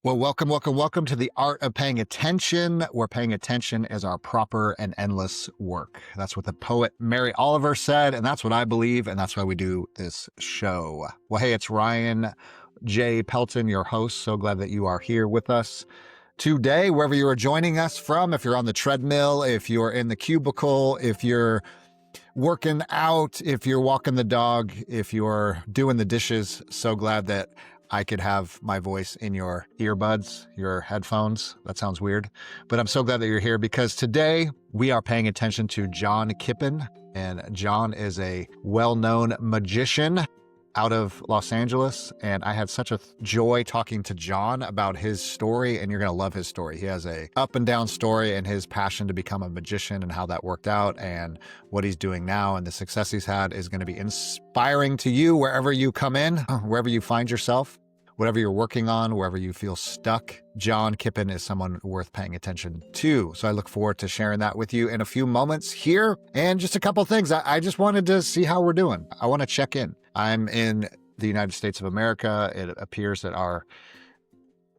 Well, welcome to the art of paying attention, where paying attention is our proper and endless work. That's what the poet Mary Oliver said, and that's what I believe, and that's why we do this show. Well, hey, it's Ryan J. Pelton, your host. So glad that you are here with us today, wherever you are joining us from. If you're on the treadmill, if you're in the cubicle, if you're working out, if you're walking the dog, if you're doing the dishes, so glad that I could have my voice in your earbuds, your headphones. That sounds weird, but I'm so glad that you're here because today we are paying attention to John Kippen. And John is a well-known magician out of Los Angeles. And I had such a joy talking to John about his story, and you're going to love his story. He has a up and down story and his passion to become a magician and how that worked out and what he's doing now and the success he's had is going to be inspiring to you wherever you come in, wherever you find yourself, whatever you're working on, wherever you feel stuck. John Kippen is someone worth paying attention to. So I look forward to sharing that with you in a few moments here. And just a couple of things. I just wanted to see how we're doing. I want to check in. I'm in the United States of America. It appears that our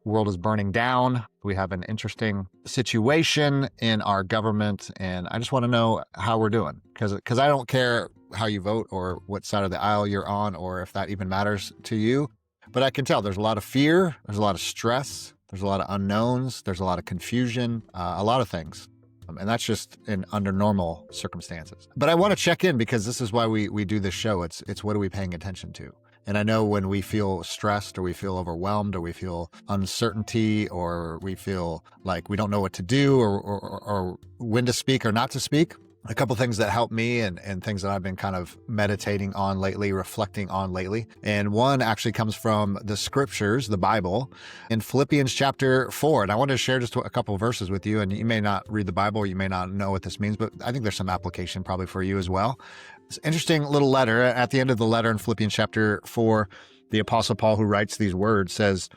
world is burning down. We have an interesting situation in our government, and I just want to know how we're doing because I don't care how you vote or what side of the aisle you're on or if that even matters to you. But I can tell there's a lot of fear, there's a lot of stress, there's a lot of unknowns, there's a lot of confusion, a lot of things. And that's just under normal circumstances. But I want to check in because this is why we do this show. It's what are we paying attention to? And I know when we feel stressed or we feel overwhelmed or we feel uncertainty or we feel like we don't know what to do or when to speak or not to speak, a couple things that help me and things that I've been kind of meditating on lately, reflecting on lately. And one actually comes from the scriptures, the Bible, in Philippians chapter 4. And I wanted to share just a couple of verses with you. And you may not read the Bible, or you may not know what this means, but I think there's some application probably for you as well. It's an interesting little letter. At the end of the letter in Philippians chapter 4, the Apostle Paul, who writes these words, says,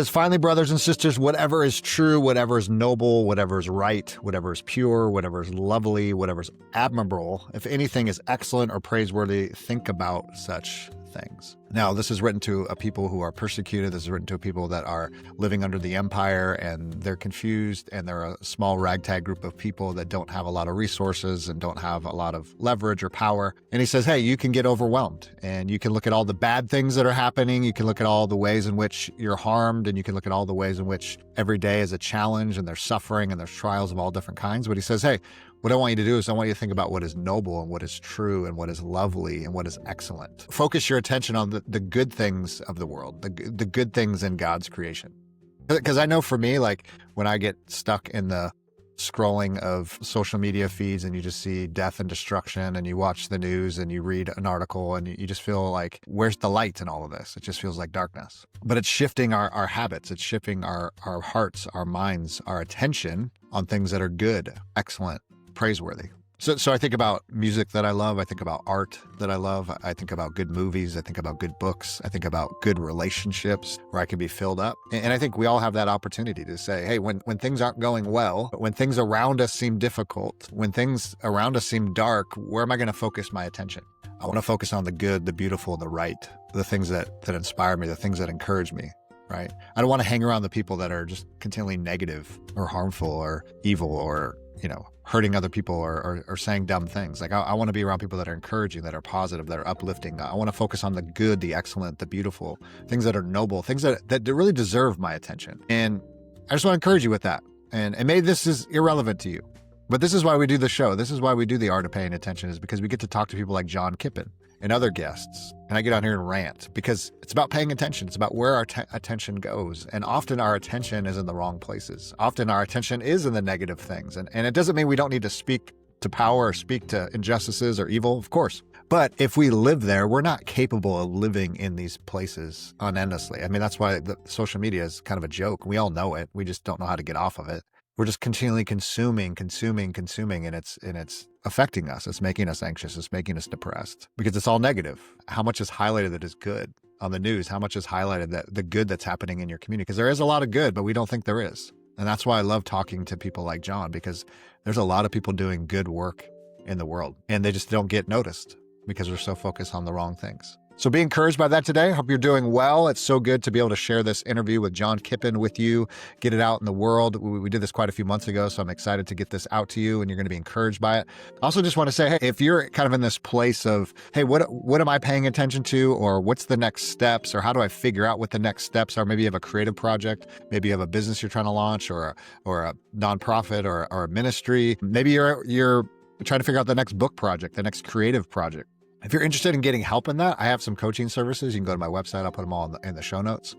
finally, brothers and sisters, whatever is true, whatever is noble, whatever is right, whatever is pure, whatever is lovely, whatever is admirable, if anything is excellent or praiseworthy, think about such things. Now, this is written to a people who are persecuted. This is written to people that are living under the empire and they're confused and they're a small ragtag group of people that don't have a lot of resources and don't have a lot of leverage or power. And he says, hey, you can get overwhelmed and you can look at all the bad things that are happening. You can look at all the ways in which you're harmed and you can look at all the ways in which every day is a challenge and there's suffering and there's trials of all different kinds. But he says, hey, what I want you to do is I want you to think about what is noble and what is true and what is lovely and what is excellent. Focus your attention on the good things of the world, the good things in God's creation. Because I know for me, like when I get stuck in the scrolling of social media feeds and you just see death and destruction and you watch the news and you read an article and you just feel like, where's the light in all of this? It just feels like darkness. But it's shifting our habits. It's shifting our hearts, our minds, our attention on things that are good, excellent, praiseworthy. So I think about music that I love. I think about art that I love. I think about good movies. I think about good books. I think about good relationships where I can be filled up. And I think we all have that opportunity to say, hey, when things aren't going well, when things around us seem difficult, when things around us seem dark, where am I going to focus my attention? I want to focus on the good, the beautiful, the right, the things that inspire me, the things that encourage me, right? I don't want to hang around the people that are just continually negative or harmful or evil or, hurting other people or saying dumb things. Like I want to be around people that are encouraging, that are positive, that are uplifting. I want to focus on the good, the excellent, the beautiful, things that are noble, things that really deserve my attention. And I just want to encourage you with that. And maybe this is irrelevant to you, but this is why we do the show. This is why we do the art of paying attention, is because we get to talk to people like John Kippen and other guests. And I get on here and rant because it's about paying attention. It's about where our attention goes. And often our attention is in the wrong places. Often our attention is in the negative things. And it doesn't mean we don't need to speak to power or speak to injustices or evil, of course. But if we live there, we're not capable of living in these places unendlessly. I mean, that's why the social media is kind of a joke. We all know it. We just don't know how to get off of it. We're just continually consuming, and it's affecting us. It's making us anxious. It's making us depressed because it's all negative. How much is highlighted that is good on the news? How much is highlighted that the good that's happening in your community? Because there is a lot of good, but we don't think there is. And that's why I love talking to people like John, because there's a lot of people doing good work in the world and they just don't get noticed because we're so focused on the wrong things. So be encouraged by that today. Hope you're doing well. It's so good to be able to share this interview with John Kippen with you, get it out in the world. We did this quite a few months ago, so I'm excited to get this out to you, and you're going to be encouraged by it. I also just want to say, hey, if you're kind of in this place of, hey, what am I paying attention to, or what's the next steps, or how do I figure out what the next steps are? Maybe you have a creative project, maybe you have a business you're trying to launch, or a nonprofit, or a ministry. Maybe you're trying to figure out the next book project, the next creative project. If you're interested in getting help in that, I have some coaching services. You can go to my website. I'll put them all in the show notes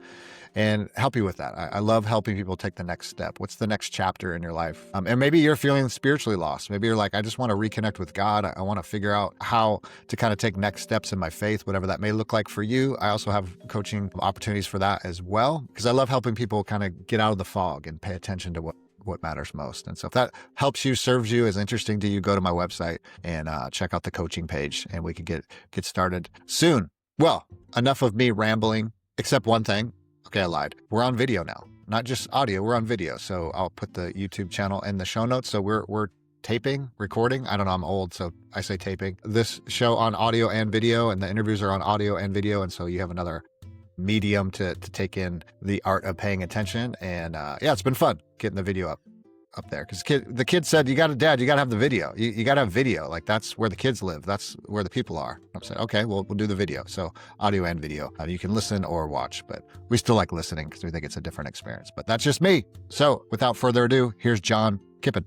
and help you with that. I love helping people take the next step. What's the next chapter in your life? And maybe you're feeling spiritually lost. Maybe you're like, I just want to reconnect with God. I want to figure out how to kind of take next steps in my faith, whatever that may look like for you. I also have coaching opportunities for that as well, because I love helping people kind of get out of the fog and pay attention to what matters most. And so if that helps you, serves you, is interesting to you, go to my website and check out the coaching page, and we can get started soon. Well, enough of me rambling, except one thing. Okay, I lied. We're on video now, not just audio. We're on video. So I'll put the YouTube channel in the show notes. So we're taping, recording. I don't know. I'm old, so I say taping. This show on audio and video, and the interviews are on audio and video. And so you have another medium to take in the art of paying attention. And yeah, it's been fun getting the video up there, because the kid said, you got to have the video. You got to have video. Like, that's where the kids live. That's where the people are. I'm saying, okay, well, we'll do the video. So audio and video. You can listen or watch, but we still like listening because we think it's a different experience. But that's just me. So without further ado, here's John Kippen.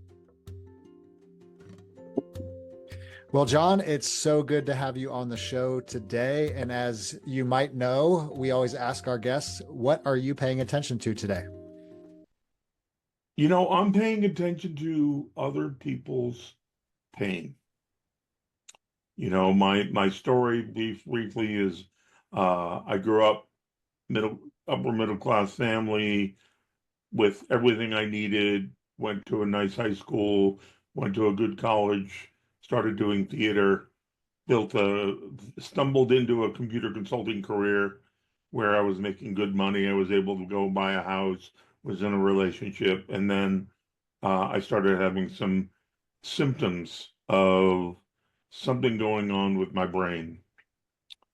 Well, John, it's so good to have you on the show today. And as you might know, we always ask our guests, what are you paying attention to today? You know, I'm paying attention to other people's pain. You know, my story briefly is I grew up upper middle class family with everything I needed, went to a nice high school, went to a good college, started doing theater, stumbled into a computer consulting career where I was making good money. I was able to go buy a house, was in a relationship, and then I started having some symptoms of something going on with my brain.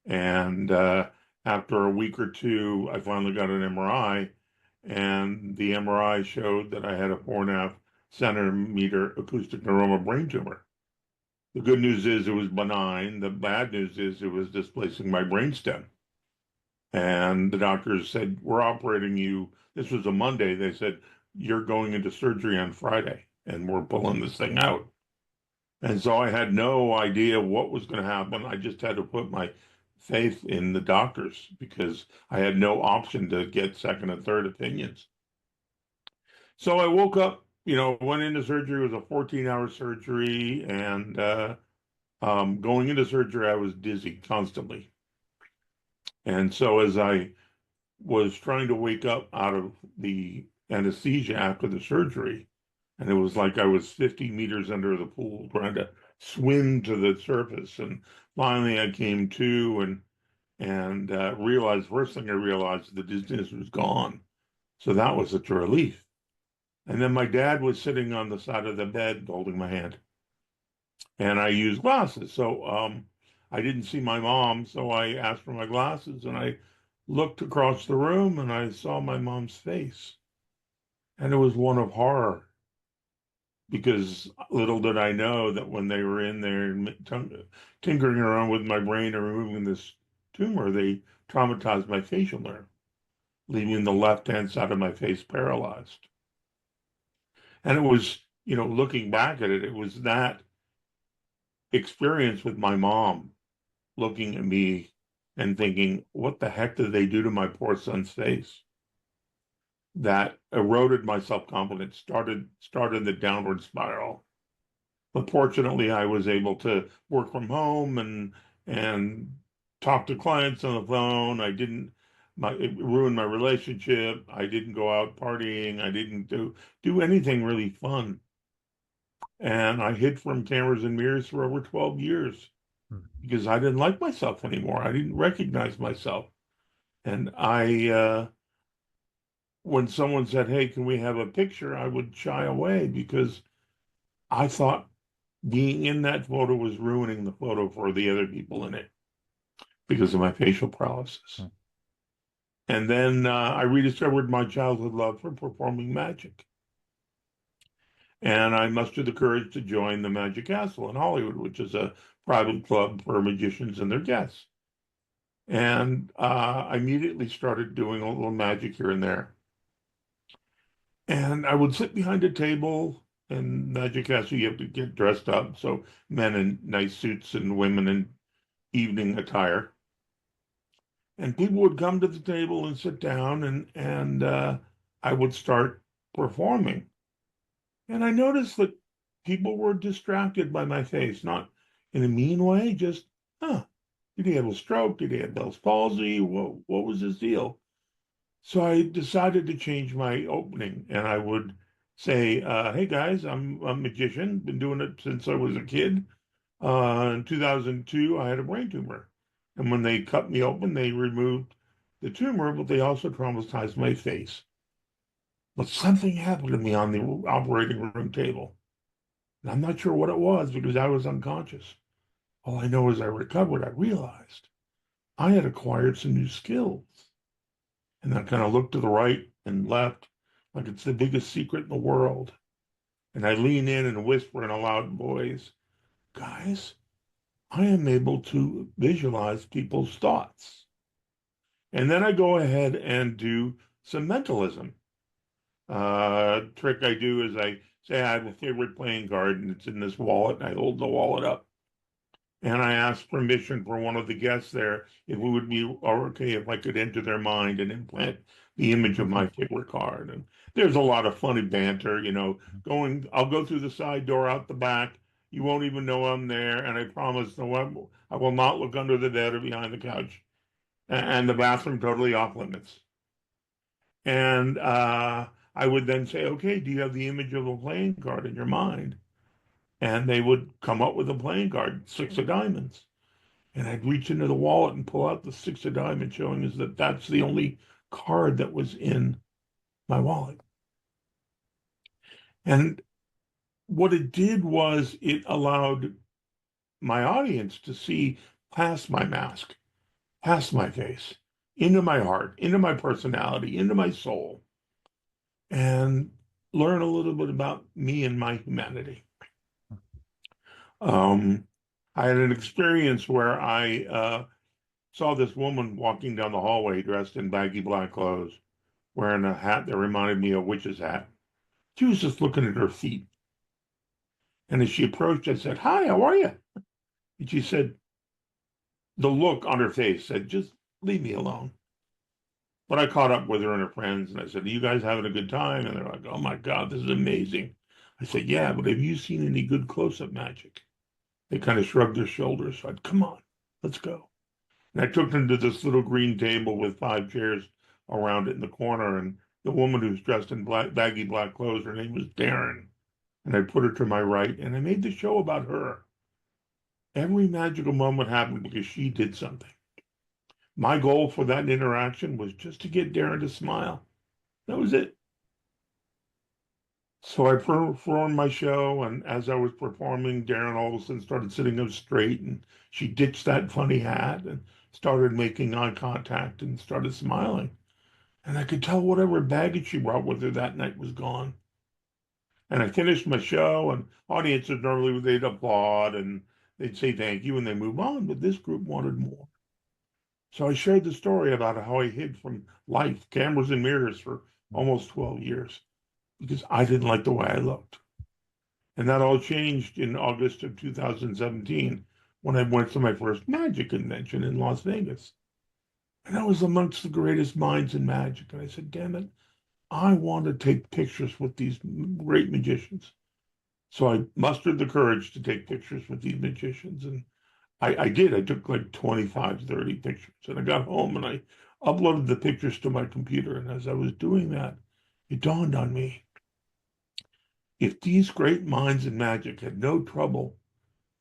And after a week or two, I finally got an MRI, and the MRI showed that I had a 4.5 centimeter acoustic neuroma brain tumor. The good news is it was benign. The bad news is it was displacing my brainstem. And the doctors said, we're operating you. This was a Monday. They said, you're going into surgery on Friday, and we're pulling this thing out. And so I had no idea what was going to happen. I just had to put my faith in the doctors because I had no option to get second and third opinions. So I woke up, went into surgery. It was a 14-hour surgery. And going into surgery, I was dizzy constantly. And so as I was trying to wake up out of the anesthesia after the surgery, and it was like I was 50 meters under the pool trying to swim to the surface. And finally I came to and realized, first thing I realized, the dizziness was gone. So that was such a relief. And then my dad was sitting on the side of the bed holding my hand. And I used glasses. So I didn't see my mom, so I asked for my glasses, and I looked across the room and I saw my mom's face. And it was one of horror, because little did I know that when they were in there tinkering around with my brain and removing this tumor, they traumatized my facial nerve, leaving the left-hand side of my face paralyzed. And it was, looking back at it, it was that experience with my mom looking at me and thinking, what the heck did they do to my poor son's face? That eroded my self-confidence, started the downward spiral. But fortunately, I was able to work from home and talk to clients on the phone. It ruined my relationship. I didn't go out partying. I didn't do anything really fun. And I hid from cameras and mirrors for over 12 years because I didn't like myself anymore. I didn't recognize myself. And when someone said, hey, can we have a picture? I would shy away because I thought being in that photo was ruining the photo for the other people in it. because of my facial paralysis. Hmm. And then I rediscovered my childhood love for performing magic. And I mustered the courage to join the Magic Castle in Hollywood, which is a private club for magicians and their guests. And I immediately started doing a little magic here and there. And I would sit behind a table in Magic Castle. You have to get dressed up. So men in nice suits and women in evening attire. And people would come to the table and sit down, and I would start performing. And I noticed that people were distracted by my face, not in a mean way, just, huh, did he have a stroke? Did he have Bell's palsy? What was his deal? So I decided to change my opening, and I would say, hey guys, I'm a magician, been doing it since I was a kid. In 2002, I had a brain tumor. And when they cut me open, they removed the tumor, but they also traumatized my face. But something happened to me on the operating room table. And I'm not sure what it was because I was unconscious. All I know is I recovered. I realized I had acquired some new skills. And I kind of looked to the right and left like it's the biggest secret in the world. And I lean in and whisper in a loud voice, guys, I am able to visualize people's thoughts. And then I go ahead and do some mentalism. Trick I do is I say I have a favorite playing card and it's in this wallet, and I hold the wallet up. And I ask permission for one of the guests there if it would be okay if I could enter their mind and implant the image of my favorite card. And there's a lot of funny banter, I'll go through the side door out the back. You won't even know I'm there. And I promise no one, I will not look under the bed or behind the couch. And the bathroom totally off limits. And I would then say, okay, do you have the image of a playing card in your mind? And they would come up with a playing card, six of diamonds. And I'd reach into the wallet and pull out the six of diamonds, showing us that that's the only card that was in my wallet. And what it did was it allowed my audience to see past my mask, past my face, into my heart, into my personality, into my soul, and learn a little bit about me and my humanity. Um, I had an experience where I saw this woman walking down the hallway dressed in baggy black clothes, wearing a hat that reminded me of a witch's hat. She was just looking at her feet. And as she approached, I said, hi, how are you? And she said, the look on her face said, just leave me alone. But I caught up with her and her friends and I said, are you guys having a good time? And they're like, oh my God, this is amazing. I said, yeah, but have you seen any good close-up magic? They kind of shrugged their shoulders. So I'd, come on, let's go. And I took them to this little green table with five chairs around it in the corner. And the woman who's dressed in baggy black clothes, her name was Darren. And I put her to my right, and I made the show about her. Every magical moment happened because she did something. My goal for that interaction was just to get Darren to smile. That was it. So I performed my show, and as I was performing, Darren all of a sudden started sitting up straight, and she ditched that funny hat and started making eye contact and started smiling. And I could tell whatever baggage she brought with her that night was gone. And I finished my show, and audiences normally they'd applaud and they'd say thank you and they move on, but this group wanted more. So I shared the story about how I hid from life, cameras and mirrors for almost 12 years because I didn't like the way I looked. And that all changed in August of 2017 when I went to my first magic convention in Las Vegas. And I was amongst the greatest minds in magic. And I said, damn it, I want to take pictures with these great magicians. So I mustered the courage to take pictures with these magicians. And I did. I took like 25, 30 pictures. And I got home and I uploaded the pictures to my computer. And as I was doing that, it dawned on me, if these great minds in magic had no trouble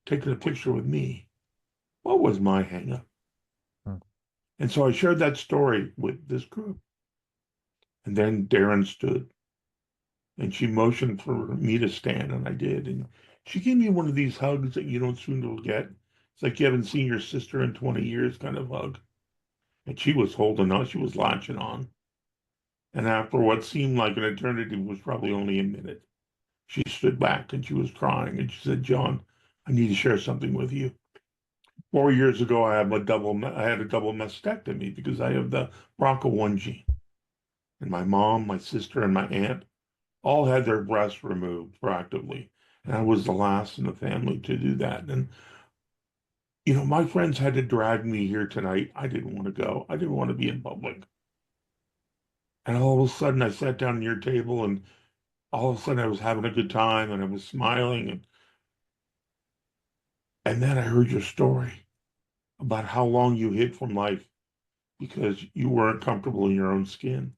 taking a picture with me, what was my hangup? Hmm. And so I shared that story with this group. And then Darren stood and she motioned for me to stand, and I did. And she gave me one of these hugs that you don't soon get. It's like you haven't seen your sister in 20 years kind of hug. And she was holding on, she was latching on. And after what seemed like an eternity was probably only a minute, she stood back and she was crying and she said, John, I need to share something with you. 4 years ago, I had a double mastectomy because I have the BRCA1 gene. And my mom, my sister, and my aunt all had their breasts removed proactively. And I was the last in the family to do that. And, my friends had to drag me here tonight. I didn't want to go. I didn't want to be in public. And all of a sudden, I sat down at your table, and all of a sudden, I was having a good time and I was smiling. And then I heard your story about how long you hid from life because you weren't comfortable in your own skin.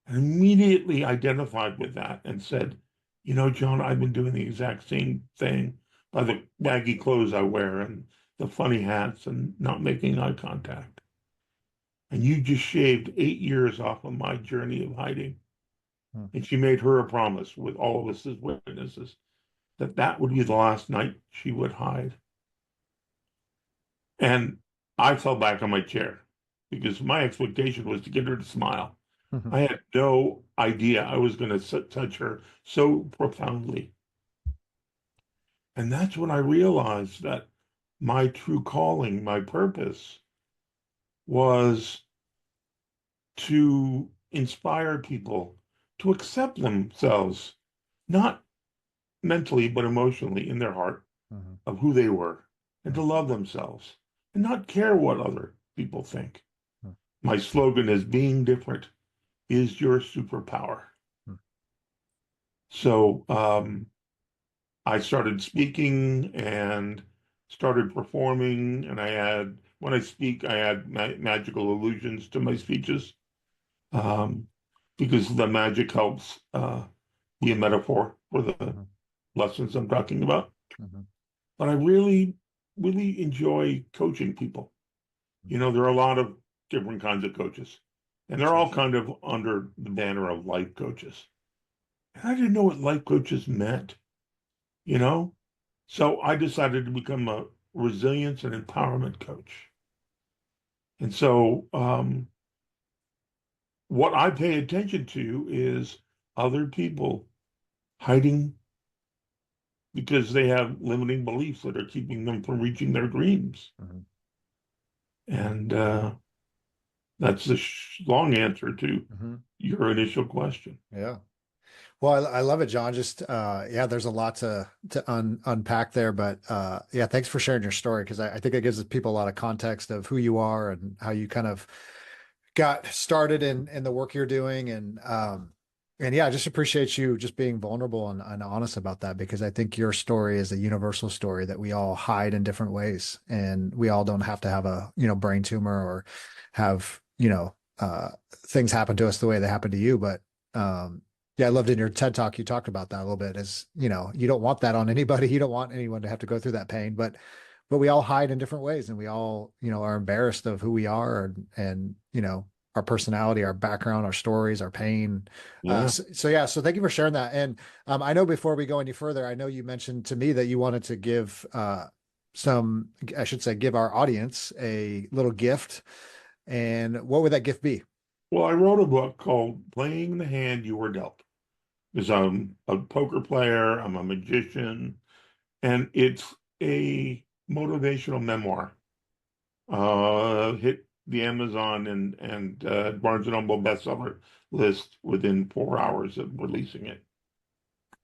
And immediately identified with that and said, John, I've been doing the exact same thing by the baggy clothes I wear and the funny hats and not making eye contact. And you just shaved 8 years off of my journey of hiding. Hmm. And she made her a promise with all of us as witnesses that that would be the last night she would hide. And I fell back on my chair because my expectation was to get her to smile. I had no idea I was going to touch her so profoundly. And that's when I realized that my true calling, my purpose was to inspire people to accept themselves, not mentally, but emotionally in their heart Mhm. of who they were and to Mhm. love themselves and not care what other people think. Mhm. My slogan is being different is your superpower. Mhm. So I started speaking and started performing, and when I speak, I add magical illusions to my speeches um, because the magic helps be a metaphor for the Mhm. lessons I'm talking about. Mhm. But I really, really enjoy coaching people. There are a lot of different kinds of coaches, and they're Sure. all kind of under the banner of life coaches. And I didn't know what life coaches meant, you know? So I decided to become a resilience and empowerment coach. And so what I pay attention to is other people hiding because they have limiting beliefs that are keeping them from reaching their dreams. Mhm. And that's the long answer to Mhm. your initial question. Yeah. Well, I love it, John. Just yeah, there's a lot to unpack there, but yeah, thanks for sharing your story because I think it gives people a lot of context of who you are and how you kind of got started in the work you're doing, and yeah, I just appreciate you just being vulnerable and honest about that because I think your story is a universal story that we all hide in different ways, and we all don't have to have a brain tumor or have things happen to us the way they happen to you, but yeah, I loved in your TED talk you talked about that a little bit. Is you don't want that on anybody. You don't want anyone to have to go through that pain, but we all hide in different ways, and we all are embarrassed of who we are and our personality, our background, our stories, our pain. Yeah. So yeah, so thank you for sharing that. And I know before we go any further, I know you mentioned to me that you wanted to give some, I should say, give our audience a little gift. And what would that gift be? Well, I wrote a book called Playing the Hand You Were Dealt because I'm a poker player, I'm a magician, and it's a motivational memoir. Hit the Amazon and Barnes and Noble bestseller list within 4 hours of releasing it.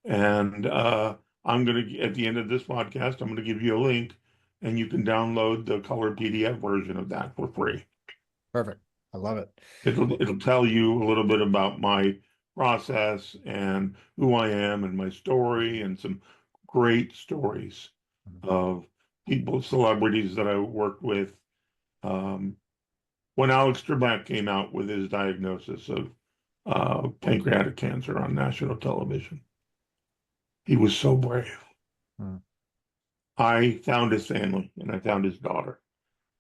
And I'm gonna at the end of this podcast, I'm gonna give you a link, and you can download the color PDF version of that for free. Perfect. I love it. It'll tell you a little bit about my process and who I am and my story and some great stories of people, celebrities that I worked with. Um, when Alex Trebek came out with his diagnosis of pancreatic cancer on national television, he was so brave. Mhm. I found his family and I found his daughter.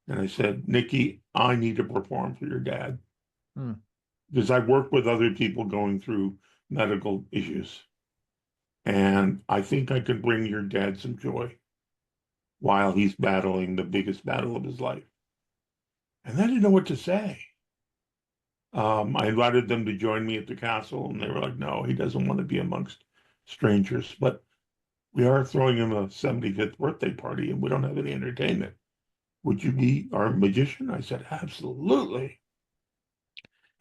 And I said, Nikki, I need to perform for your dad Mhm. because I've worked with other people going through medical issues. And I think I could bring your dad some joy. while he's battling the biggest battle of his life. And I didn't know what to say. I invited them to join me at the castle, and they were like, no, he doesn't want to be amongst strangers. But we are throwing him a 75th birthday party, and we don't have any entertainment. Would you be our magician? I said, absolutely.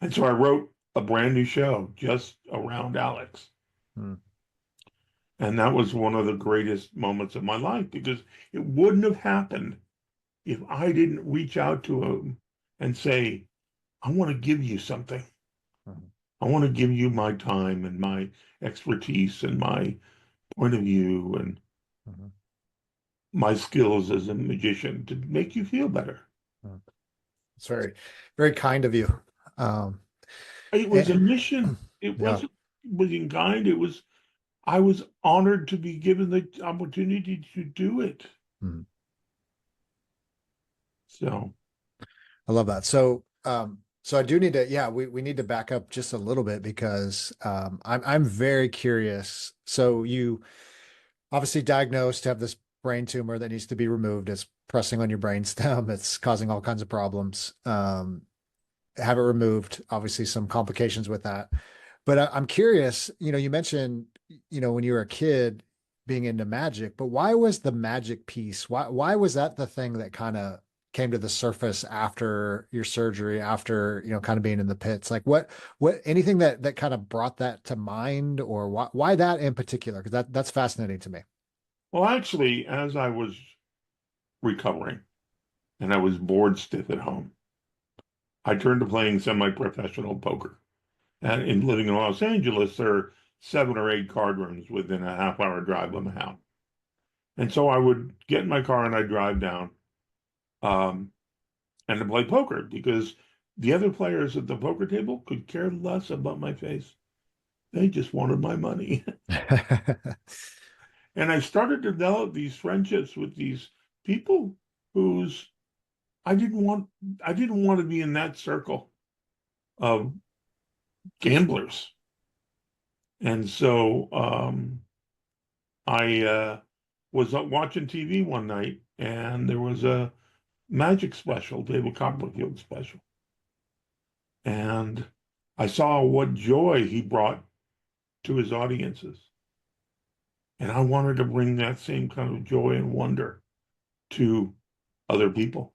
And so I wrote a brand new show just around Alex. Hmm. And that was one of the greatest moments of my life because it wouldn't have happened if I didn't reach out to him and say, I want to give you something. Mhm. I want to give you my time and my expertise and my point of view and Mhm. my skills as a magician to make you feel better. Mhm. It's very, very kind of you. Um, It was a and, mission. It yeah. wasn't being kind. It was, I was honored to be given the opportunity to do it. Mhm. So, I love that. So I do need to, yeah, we need to back up just a little bit because I'm very curious. So you obviously diagnosed to have this brain tumor that needs to be removed. It's pressing on your brainstem. It's causing all kinds of problems. Have it removed. Obviously, some complications with that. But I'm curious. You mentioned, when you were a kid being into magic, but why was the magic piece? Why was that the thing that kind of came to the surface after your surgery, after kind of being in the pits? Like anything that kind of brought that to mind, or why that in particular? Because that's fascinating to me. well, actually, as I was recovering and I was bored stiff at home, I turned to playing semi-professional poker. And in living in Los Angeles, there are 7 or 8 card rooms within a half-hour drive of my house. And so I would get in my car and I'd drive down um, and to play poker because the other players at the poker table could care less about my face. They just wanted my money. And I started to develop these friendships with these people whose I didn't want I didn't want to be in that circle of gamblers. And so I was watching TV one night and there was a magic special, David Copperfield special. And I saw what joy he brought to his audiences. And I wanted to bring that same kind of joy and wonder to other people.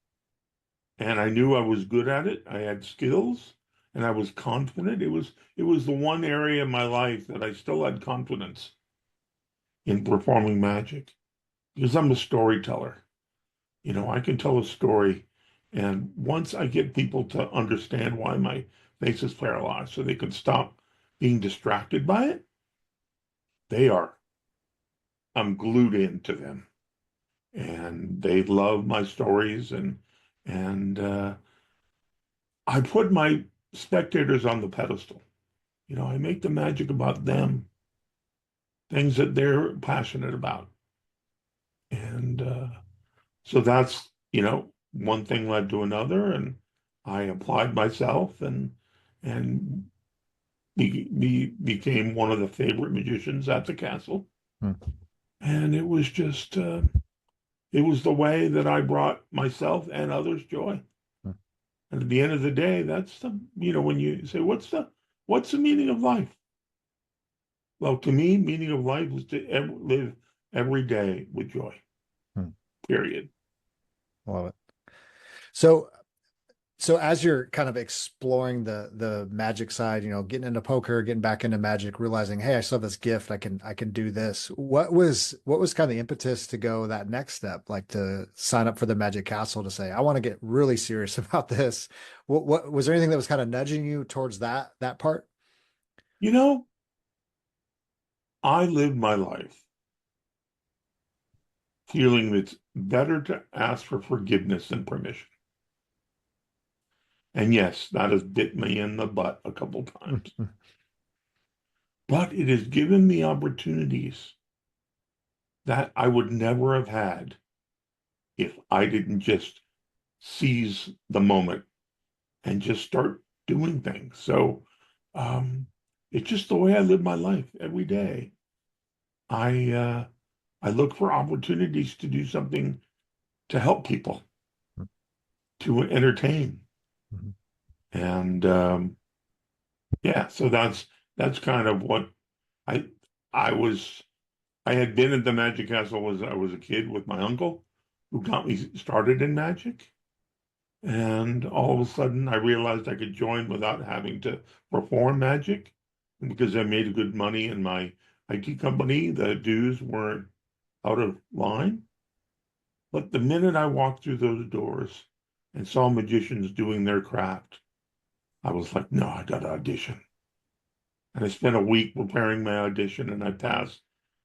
And I knew I was good at it. I had skills and I was confident. It was the one area in my life that I still had confidence in performing magic because I'm a storyteller. I can tell a story, and once I get people to understand why my face is paralyzed so they can stop being distracted by it, they are. I'm glued into them. And they love my stories and I put my spectators on the pedestal. I make the magic about them, things that they're passionate about. And so that's, one thing led to another, and I applied myself and became one of the favorite magicians at the castle. Hmm. And it was just, it was the way that I brought myself and others joy. Hmm. And at the end of the day, that's when you say, what's the meaning of life? Well, to me, meaning of life is to live every day with joy, Hmm. period. Love it. So So as you're kind of exploring the magic side, getting into poker, getting back into magic, realizing, hey, I still have this gift, I can do this. What was kind of the impetus to go that next step, like to sign up for the Magic Castle to say, I want to get really serious about this. What was there anything that was kind of nudging you towards that part? You know, I live my life feeling it's better to ask for forgiveness than permission. And yes, that has bit me in the butt a couple times, but it has given me opportunities that I would never have had if I didn't just seize the moment and just start doing things. So um, it's just the way I live my life every day. I uh, I look for opportunities to do something to help people, to entertain. Mhm. And yeah, so that's kind of what I I was I had been at the Magic Castle as I was a kid with my uncle who got me started in magic. And all of a sudden I realized I could join without having to perform magic. And because I made good money in my IT company, the dues weren't out of line. But the minute I walked through those doors and saw magicians doing their craft, I was like, no, I got to audition. And I spent a week preparing my audition and I passed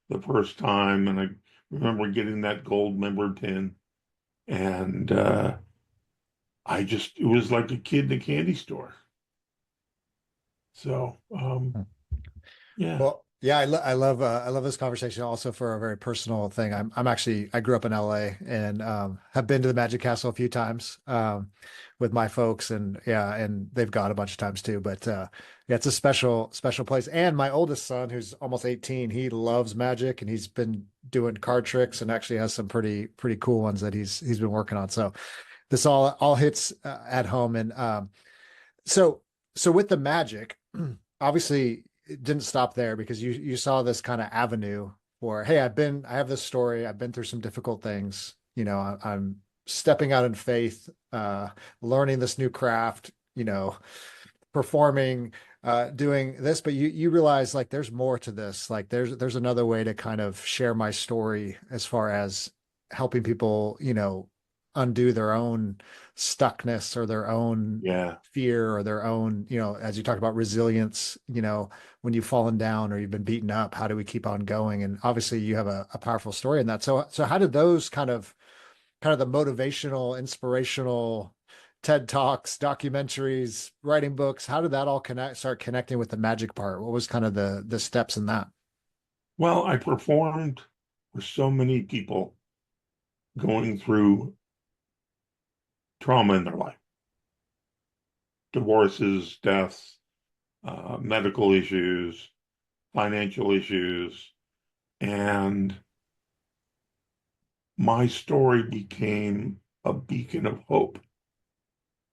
the first time. And I remember getting that gold member pin. And it was like a kid in a candy store. So, yeah, Well, yeah, I love this conversation also for a very personal thing. I'm actually I grew up in LA and have been to the Magic Castle a few times with my folks and yeah, and they've gone a bunch of times too. But yeah, it's a special place. And my oldest son, who's almost 18, he loves magic and he's been doing card tricks and actually has some pretty cool ones that he's been working on. So this all hits at home and so so with the magic, obviously it didn't stop there because you saw this kind of avenue for, hey, I have this story, I've been through some difficult things, I'm stepping out in faith, learning this new craft, performing, doing this, but you realize like there's more to this. Like there's another way to kind of share my story as far as helping people, undo their own stuckness or their own yeah, fear or their own, as you talked about resilience, when you've fallen down or you've been beaten up, how do we keep on going? And obviously you have a powerful story in that. So how did those kind of the motivational, inspirational TED Talks, documentaries, writing books, how did that all start connecting with the magic part? What was kind of the steps in that? well, I performed for so many people going through trauma in their life, divorces, deaths, medical issues, financial issues, and my story became a beacon of hope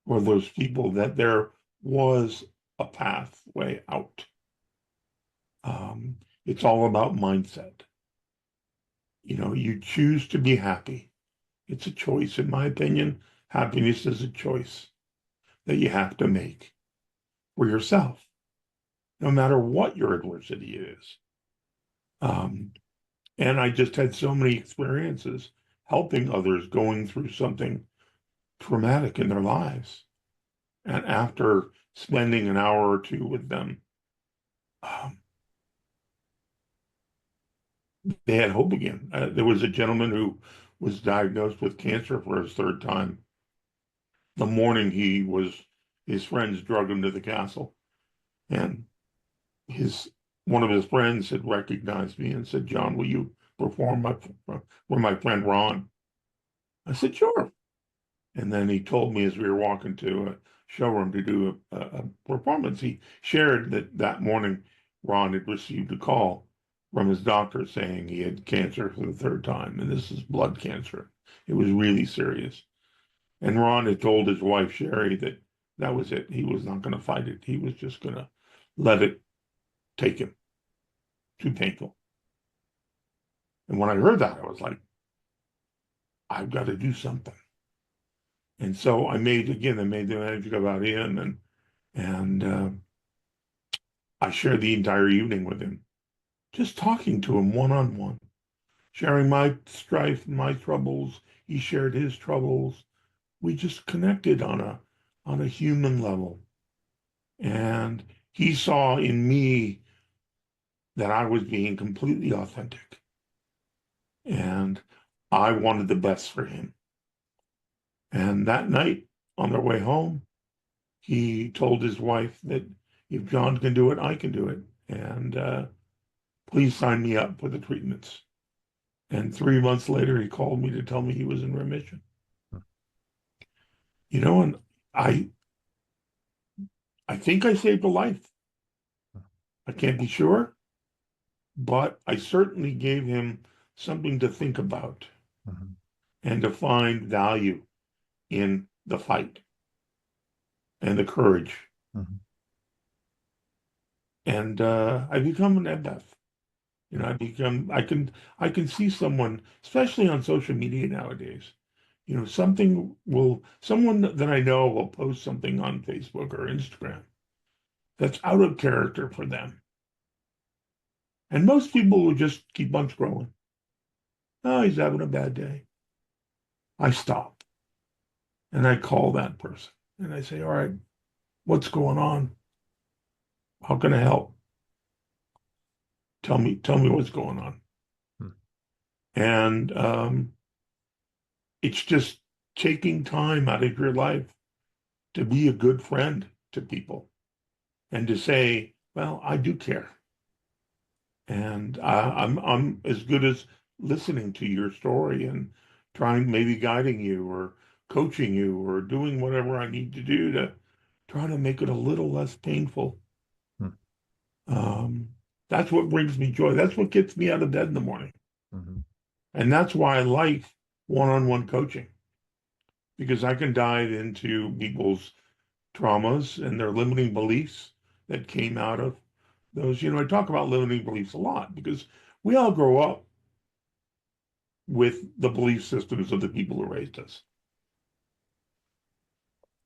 for those people that there was a pathway out. It's all about mindset. You choose to be happy. It's a choice, in my opinion. Happiness is a choice that you have to make for yourself, no matter what your adversity is. Um, and I just had so many experiences helping others going through something traumatic in their lives. And after spending an hour or two with them, um, they had hope again. There was a gentleman who was diagnosed with cancer for his third time. The morning his friends drug him to the castle, and his one of his friends had recognized me and said, "John, will you perform for my friend Ron?" I said, "Sure." And then he told me as we were walking to a showroom to do a performance, he shared that morning Ron had received a call from his doctor saying he had cancer for the third time, and this is blood cancer. It was really serious. And Ron had told his wife, Sherry, that that was it. He was not going to fight it. He was just going to let it take him. Too painful. And when I heard that, I was like, I've got to do something. And so I made the magic about him, and I shared the entire evening with him, just talking to him one on one, sharing my strife, my troubles. He shared his troubles. We just connected on a human level. And he saw in me that I was being completely authentic. And I wanted the best for him. And that night on their way home, he told his wife that if John can do it, I can do it. And please sign me up for the treatments. And 3 months later, he called me to tell me he was in remission. And I, I think I saved a life. I can't be sure, but I certainly gave him something to think about. Mhm. and to find value in the fight and the courage. Mhm. And I become an empath. I can see someone, especially on social media nowadays. Someone that I know will post something on Facebook or Instagram that's out of character for them. And most people will just keep on scrolling. Oh, he's having a bad day. I stop and I call that person and I say, all right, what's going on? How can I help? Tell me what's going on. Hmm. And it's just taking time out of your life to be a good friend to people and to say, well, I do care. And I'm as good as listening to your story and trying, maybe guiding you or coaching you or doing whatever I need to do to try to make it a little less painful. Hmm. Um, that's what brings me joy. That's what gets me out of bed in the morning. Mhm. And that's why I like one-on-one coaching, because I can dive into people's traumas and their limiting beliefs that came out of those. I talk about limiting beliefs a lot because we all grow up with the belief systems of the people who raised us.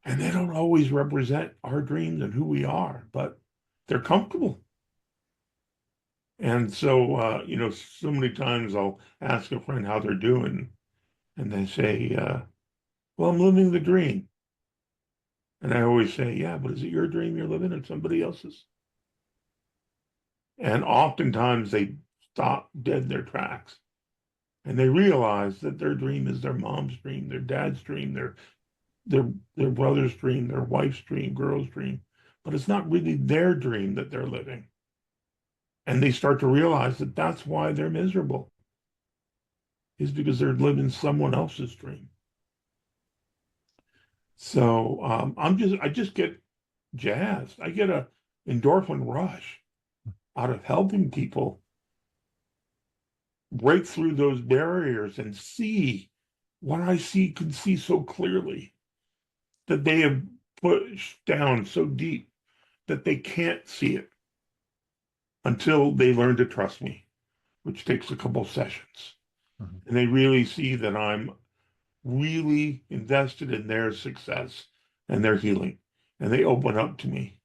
And they don't always represent our dreams and who we are, but they're comfortable. And so, so many times I'll ask a friend how they're doing, and they say, well, I'm living the dream. And I always say, yeah, but is it your dream you're living or somebody else's? And oftentimes they stop dead in their tracks and they realize that their dream is their mom's dream, their dad's dream, their their brother's dream, their wife's dream, girl's dream, but it's not really their dream that they're living. And they start to realize that that's why they're miserable, is because they're living someone else's dream. So I just get jazzed. I get a endorphin rush out of helping people break through those barriers and see what I can see so clearly, that they have pushed down so deep that they can't see it until they learn to trust me, which takes a couple sessions. Mhm. And they really see that I'm really invested in their success and their healing. And they open up to me.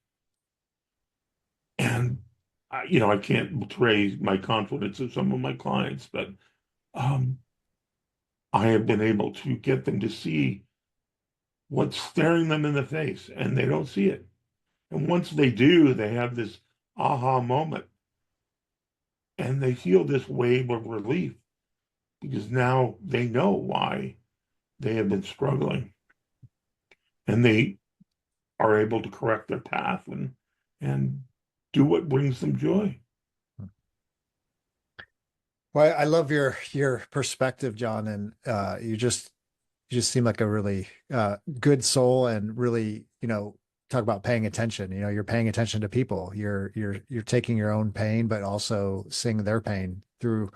And I can't betray my confidence of some of my clients, but um, I have been able to get them to see what's staring them in the face, and they don't see it. And once they do, they have this aha moment and they feel this wave of relief because now they know why they have been struggling and they are able to correct their path and do what brings them joy. Well, I love your perspective, John, and you just seem like a really good soul and really, talk about paying attention. You're paying attention to people. You're taking your own pain, but also seeing their pain through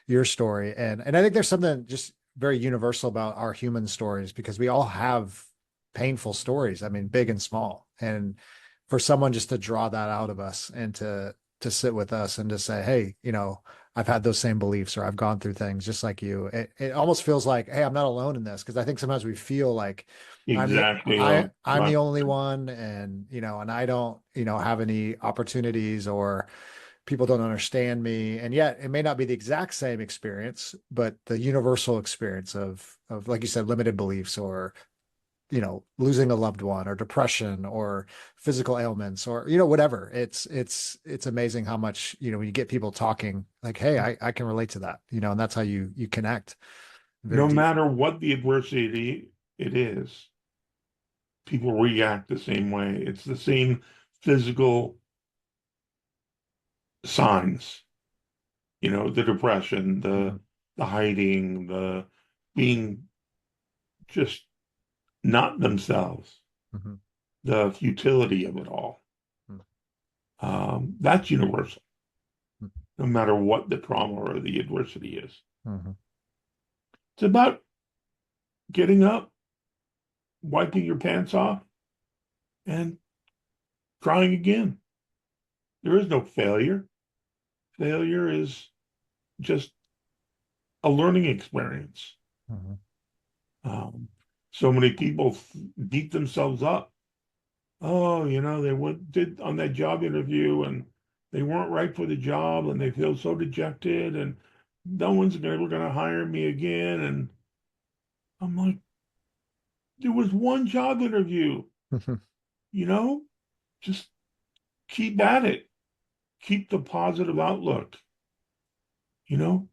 your story. And I think there's something just very universal about our human stories because we all have painful stories. I mean, big and small. And for someone just to draw that out of us and to sit with us and to say, hey, I've had those same beliefs or I've gone through things just like you. It almost feels like, hey, I'm not alone in this because I think sometimes we feel like Exactly. I'm the Right. only one and and I don't, have any opportunities or people don't understand me. And yet it may not be the exact same experience, but the universal experience of like you said, limited beliefs or losing a loved one or depression or physical ailments or whatever. It's amazing how much when you get people talking like, hey, I can relate to that, and that's how you connect very No deep. matter what the adversity it is, people react the same way. It's the same physical signs, the depression, Mhm. the hiding, the being just not themselves, Mhm. the futility of it all. Mhm. That's universal, Mhm. no matter what the trauma or the adversity is. Mhm. It's about getting up, wiping your pants off, and trying again. There is no failure. Failure is just a learning experience. Mhm. Um, so many people beat themselves up. Oh, they did on that job interview and they weren't right for the job and they feel so dejected and no one's ever going to hire me again. And I'm like, there was one job interview, you know, just keep at it. Keep the positive outlook, you know,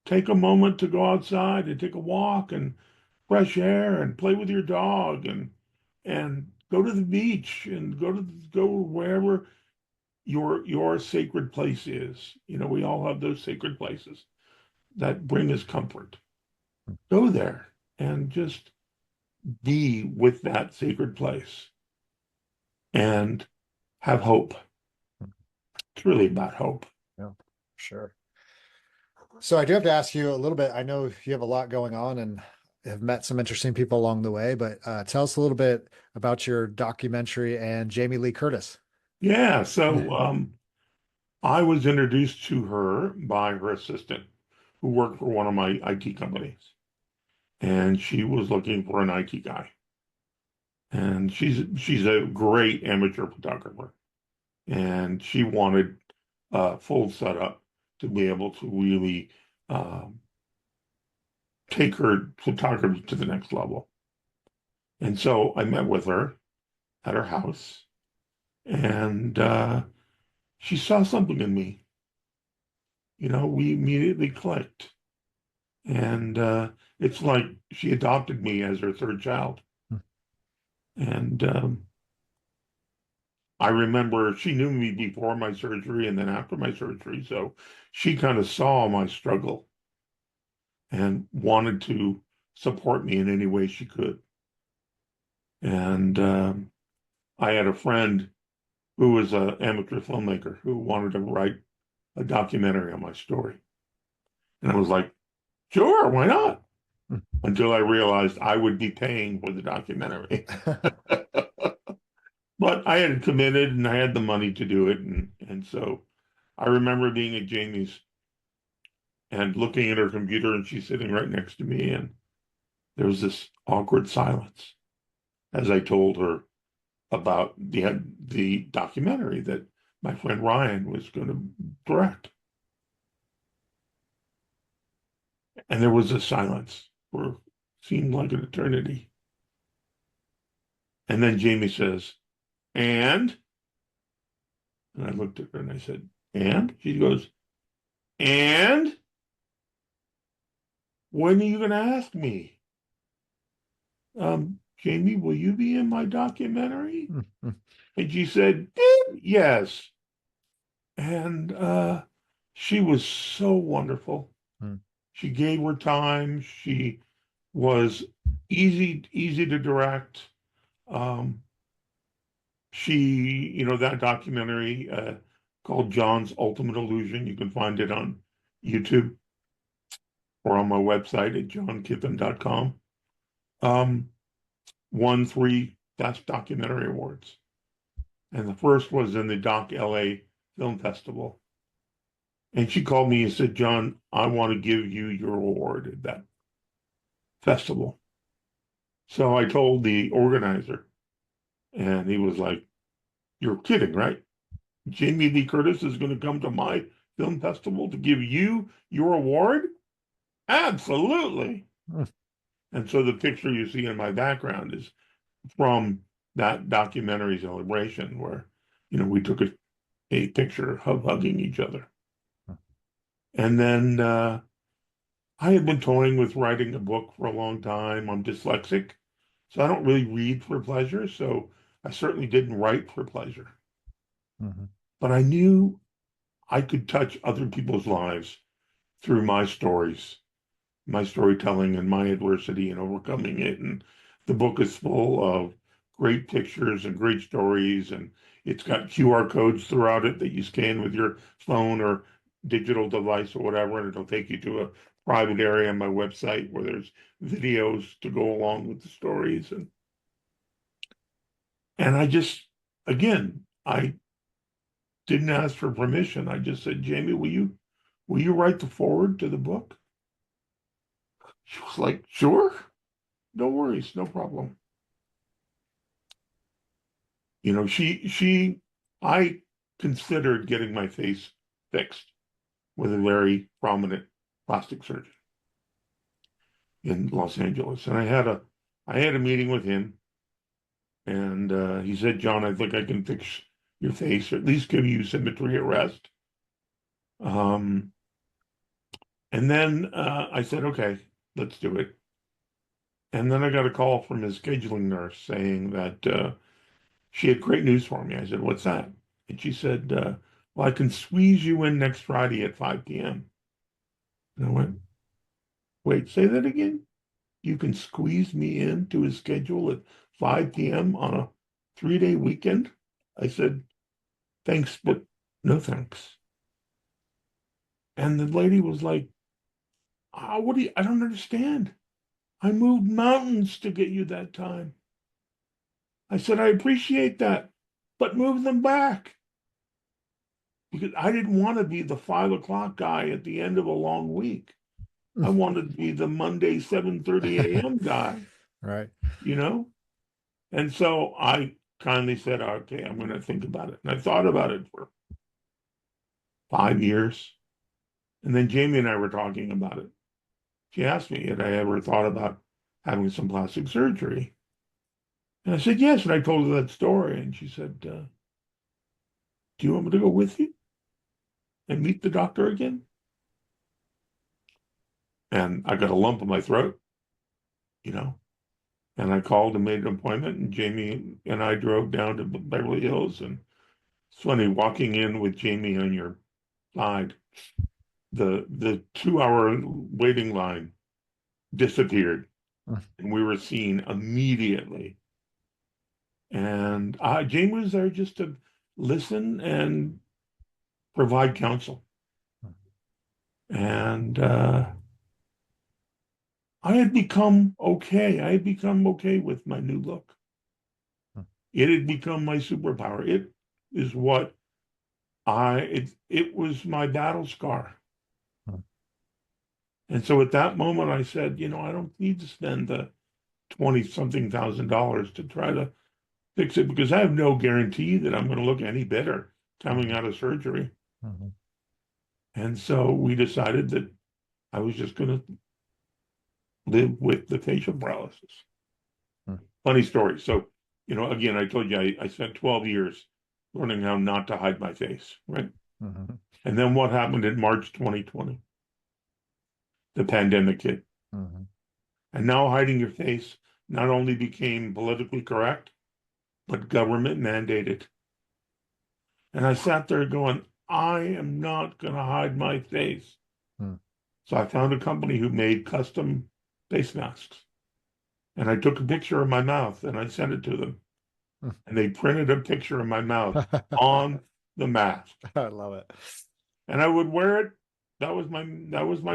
take a moment to go outside and take a walk and fresh air and play with your dog and go to the beach and go wherever your sacred place is. We all have those sacred places that bring us comfort. Go there and just be with that sacred place and have hope. It's really about hope. Yeah, sure. So I do have to ask you a little bit. I know you have a lot going on and have met some interesting people along the way, but tell us a little bit about your documentary and Jamie Lee Curtis. Yeah, so I was introduced to her by her assistant who worked for one of my IT companies. And she was looking for an IT guy. And she's a great amateur photographer. And she wanted a full setup to be able to really um, take her photography to the next level. And so I met with her at her house, and she saw something in me. We immediately clicked. And it's like she adopted me as her third child. And I remember she knew me before my surgery and then after my surgery. So she kind of saw my struggle and wanted to support me in any way she could. And I had a friend who was an amateur filmmaker who wanted to write a documentary on my story. And I was like, sure, why not? Until I realized I would be paying for the documentary. But I had committed and I had the money to do it. And so I remember being at Jamie's and looking at her computer, and she's sitting right next to me. And there was this awkward silence as I told her about the documentary that my friend Ryan was going to direct. And there was a silence for seemed like an eternity. And then Jamie says, and I looked at her and I said, and she goes, and when are you going to ask me? Jamie, will you be in my documentary? And she said, yes. And she was so wonderful. She gave her time. She was easy to direct. That documentary called John's Ultimate Illusion, you can find it on YouTube or on my website at johnkippen.com. Won 3 Best Documentary Awards. And the first was in the Doc LA Film Festival. And she called me and said, John, I want to give you your award at that festival. So I told the organizer, and he was like, you're kidding, right? Jamie Lee Curtis is going to come to my film festival to give you your award? Absolutely. And so the picture you see in my background is from that documentary celebration where, we took a picture of hugging each other. And then I had been toying with writing a book for a long time. I'm dyslexic, so I don't really read for pleasure. So I certainly didn't write for pleasure. Mm-hmm. But I knew I could touch other people's lives through my stories, my storytelling and my adversity and overcoming it. And the book is full of great pictures and great stories. And it's got QR codes throughout it that you scan with your phone or digital device or whatever, and it'll take you to a private area on my website where there's videos to go along with the stories. And I just, again, I didn't ask for permission. I just said, Jamie, will you write the foreword to the book? She was like, sure, no worries, no problem. I considered getting my face fixed with a very prominent plastic surgeon in Los Angeles. And I had a meeting with him, and he said, John, I think I can fix your face, or at least give you symmetry at rest. Um, and then I said, okay, let's do it. And then I got a call from his scheduling nurse saying that she had great news for me. I said, what's that? And she said, well, I can squeeze you in next Friday at 5 p.m. And I went, wait, say that again? You can squeeze me into his schedule at 5 p.m. on a 3-day weekend? I said, thanks, but no thanks. And the lady was like, I don't understand. I moved mountains to get you that time. I said, I appreciate that, but move them back. Because I didn't want to be the 5 o'clock guy at the end of a long week. I wanted to be the Monday 7:30 a.m. guy, Right. you know? And so I kindly said, okay, I'm going to think about it. And I thought about it for 5 years. And then Jamie and I were talking about it. She asked me, had I ever thought about having some plastic surgery? And I said, yes. And I told her that story. And she said, do you want me to go with you and meet the doctor again? And I got a lump in my throat, you know? And I called and made an appointment, and Jamie and I drove down to Beverly Hills. And it's funny walking in with Jamie on your side, the 2 hour waiting line disappeared, and we were seen immediately. And Jamie was there just to listen and provide counsel. And I had become okay. I had become okay with my new look. It had become my superpower. It is what it was my battle scar. And so at that moment, I said, I don't need to spend the 20 something thousand dollars to try to fix it because I have no guarantee that I'm going to look any better coming out of surgery. Mm-hmm. And so we decided that I was just going to live with the facial paralysis. Funny story. So, again, I told you I spent 12 years learning how not to hide my face, right? Mm-hmm. And then what happened in March 2020? The pandemic hit. Mm-hmm. And now hiding your face not only became politically correct, but government mandated. And I sat there going, I am not going to hide my face. So I found a company who made custom face masks. And I took a picture of my mouth and I sent it to them. And they printed a picture of my mouth on the mask. I love it. And I would wear it. That was my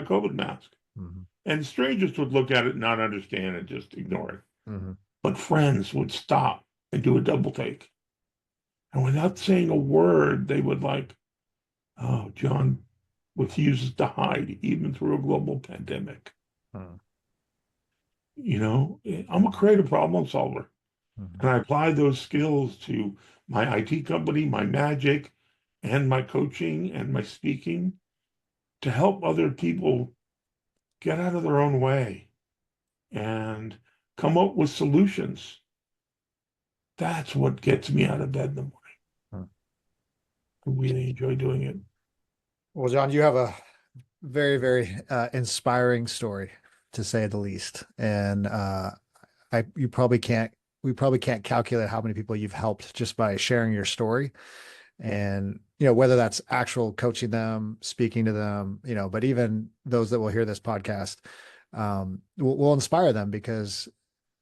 COVID mask. Mm-hmm. And strangers would look at it and not understand and just ignore it. Mm-hmm. But friends would stop and do a double take. And without saying a word, they would like, oh, John refuses to hide even through a global pandemic. Mm-hmm. I'm a creative problem solver. Mm-hmm. And I apply those skills to my IT company, my magic, and my coaching and my speaking to help other people get out of their own way and come up with solutions. That's what gets me out of bed in the morning. I really enjoy doing it. Well, John, you have a very, very inspiring story, to say the least. And we probably can't calculate how many people you've helped just by sharing your story. And, whether that's actual coaching them, speaking to them, but even those that will hear this podcast, will inspire them because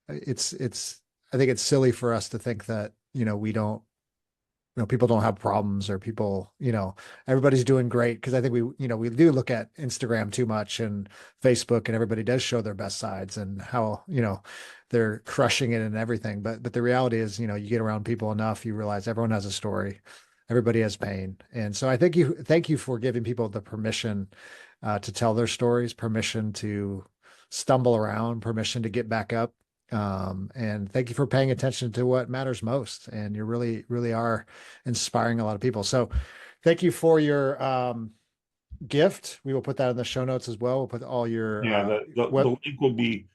I think it's silly for us to think that, we don't people don't have problems, or people, everybody's doing great. Because I think we do look at Instagram too much, and Facebook, and everybody does show their best sides and how, they're crushing it and everything. But the reality is, you get around people enough, you realize everyone has a story, everybody has pain. And so I thank you for giving people the permission to tell their stories, permission to stumble around, permission to get back up. And thank you for paying attention to what matters most. And you really, really are inspiring a lot of people. So thank you for your gift. We will put that in the show notes as well. We'll put all your Yeah, the web. link will be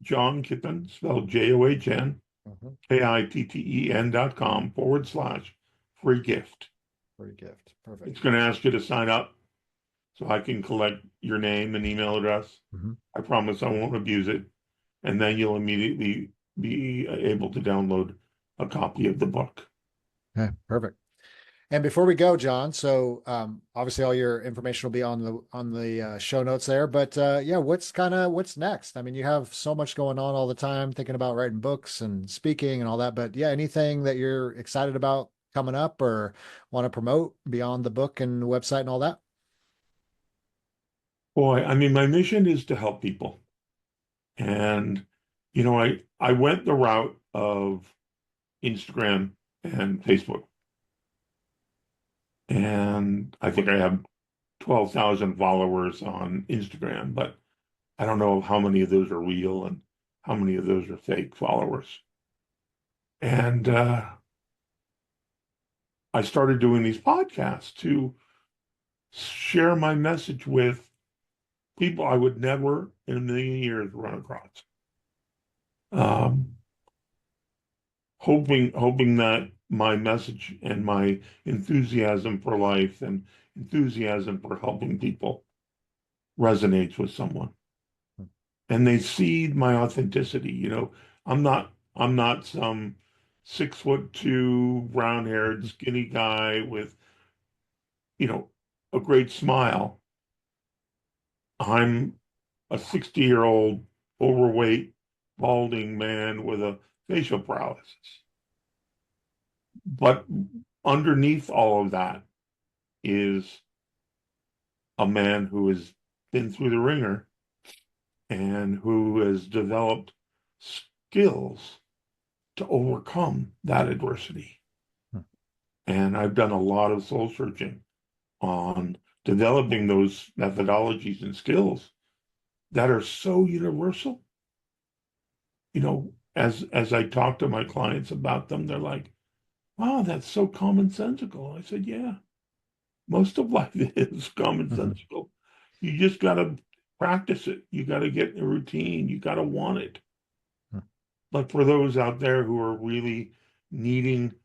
John Kippen, spelled JOHN, Mhm. KITTEN.com/free gift. Free gift. It's Perfect. going to ask you to sign up so I can collect your name and email address. Mhm. I promise I won't abuse it. And then you'll immediately be able to download a copy of the book. Okay, perfect. And before we go, John, so obviously all your information will be on the show notes there. But yeah, what's next? I mean, you have so much going on all the time, thinking about writing books and speaking and all that. But yeah, anything that you're excited about coming up or want to promote beyond the book and the website and all that? Boy, I mean, my mission is to help people. And, I went the route of Instagram and Facebook. And I think I have 12,000 followers on Instagram, but I don't know how many of those are real and how many of those are fake followers. And I started doing these podcasts to share my message with people I would never in a million years run across. Um, hoping that my message and my enthusiasm for life and enthusiasm for helping people resonates with someone. And they see my authenticity. I'm not some 6'2", brown-haired, skinny guy with, you know, a great smile. I'm a 60-year-old overweight, balding man with a facial paralysis. But underneath all of that is a man who has been through the ringer and who has developed skills to overcome that adversity. And I've done a lot of soul searching on developing those methodologies and skills that are so universal. As I talk to my clients about them, they're like, wow, that's so commonsensical. I said, yeah, most of life is Mhm. commonsensical. You just got to practice it. You got to get in a routine. You got to want it. But for those out there who are really needing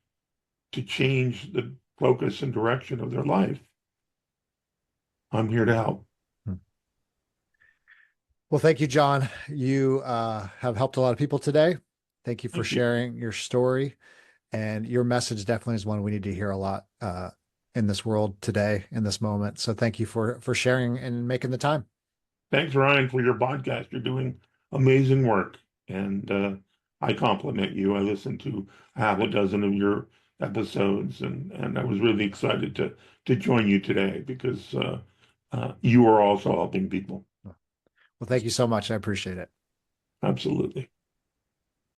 to change the focus and direction of their life, I'm here to help. Well, thank you, John. You have helped a lot of people today. Thank you for Thank you. sharing your story. And your message definitely is one we need to hear a lot in this world today, in this moment. So thank you for sharing and making the time. Thanks, Ryan, for your podcast. You're doing amazing work. And I compliment you. I listened to half a dozen of your episodes, and I was really excited to join you today because you are also helping people. Well, thank you so much. I appreciate it. Absolutely.